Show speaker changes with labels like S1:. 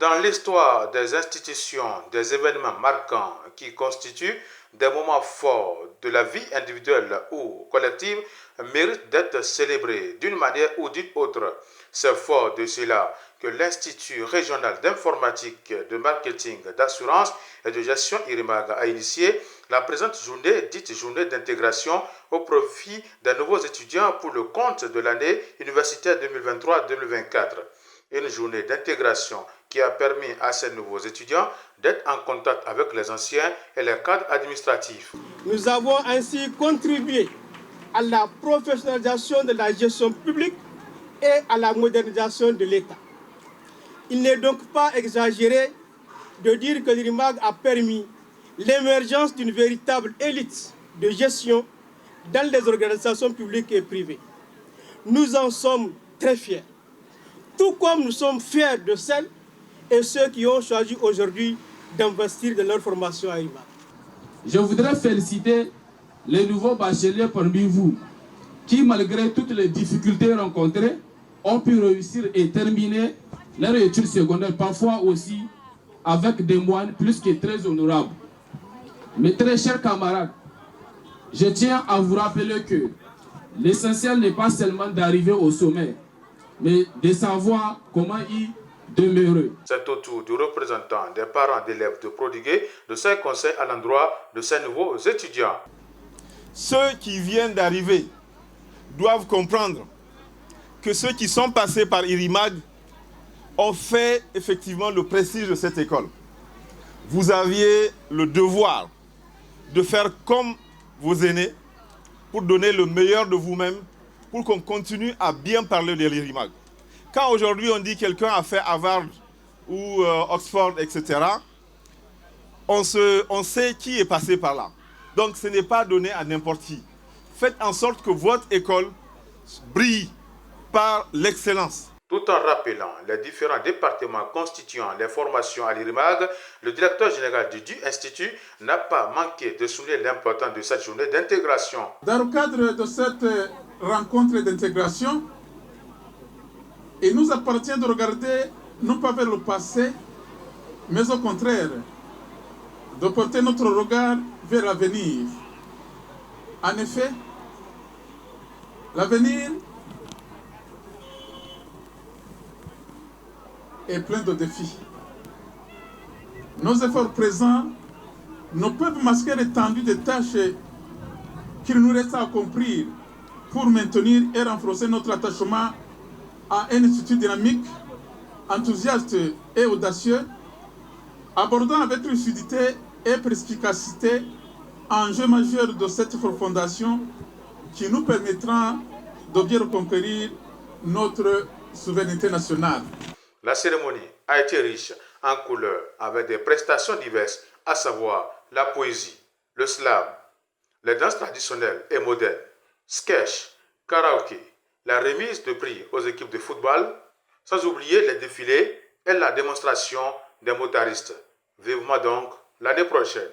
S1: Dans l'histoire des institutions, des événements marquants qui constituent des moments forts de la vie individuelle ou collective méritent d'être célébrés d'une manière ou d'une autre. C'est fort de cela que l'Institut régional d'informatique, de marketing, d'assurance et de gestion IRIMAG a initié la présente journée, dite journée d'intégration au profit des nouveaux étudiants pour le compte de l'année universitaire 2023-2024. Une journée d'intégration qui a permis à ces nouveaux étudiants d'être en contact avec les anciens et les cadres administratifs.
S2: Nous avons ainsi contribué à la professionnalisation de la gestion publique et à la modernisation de l'État. Il n'est donc pas exagéré de dire que l'IRIMAG a permis l'émergence d'une véritable élite de gestion dans les organisations publiques et privées. Nous en sommes très fiers, tout comme nous sommes fiers de celles et ceux qui ont choisi aujourd'hui d'investir dans leur formation à IRIMAG.
S3: Je voudrais féliciter les nouveaux bacheliers parmi vous qui, malgré toutes les difficultés rencontrées, ont pu réussir et terminer leurs études secondaires, parfois aussi avec des moyens plus que très honorables. Mes très chers camarades, je tiens à vous rappeler que l'essentiel n'est pas seulement d'arriver au sommet, mais de savoir comment y demeurer.
S1: C'est au tour du représentant des parents d'élèves de prodiguer de ces conseils à l'endroit de ces nouveaux étudiants.
S4: Ceux qui viennent d'arriver doivent comprendre que ceux qui sont passés par IRIMAG ont fait effectivement le prestige de cette école. Vous aviez le devoir de faire comme vos aînés pour donner le meilleur de vous-même, pour qu'on continue à bien parler de l'IRIMAG. Quand aujourd'hui on dit quelqu'un a fait Harvard ou Oxford, etc., on sait qui est passé par là. Donc ce n'est pas donné à n'importe qui. Faites en sorte que votre école brille par l'excellence.
S1: Tout en rappelant les différents départements constituant les formations à l'IRIMAG, le directeur général du Institut n'a pas manqué de souligner l'importance de cette journée d'intégration.
S5: Dans le cadre de cette rencontre d'intégration, il nous appartient de regarder non pas vers le passé, mais au contraire, de porter notre regard vers l'avenir. En effet, l'avenir est plein de défis. Nos efforts présents ne peuvent masquer l'étendue des tâches qu'il nous reste à accomplir pour maintenir et renforcer notre attachement à un institut dynamique, enthousiaste et audacieux, abordant avec lucidité et perspicacité enjeux majeurs de cette fondation qui nous permettra de bien reconquérir notre souveraineté nationale.
S1: La cérémonie a été riche en couleurs avec des prestations diverses, à savoir la poésie, le slam, les danses traditionnelles et modernes, sketch, karaoké, la remise de prix aux équipes de football, sans oublier les défilés et la démonstration des motaristes. Vivement donc l'année prochaine.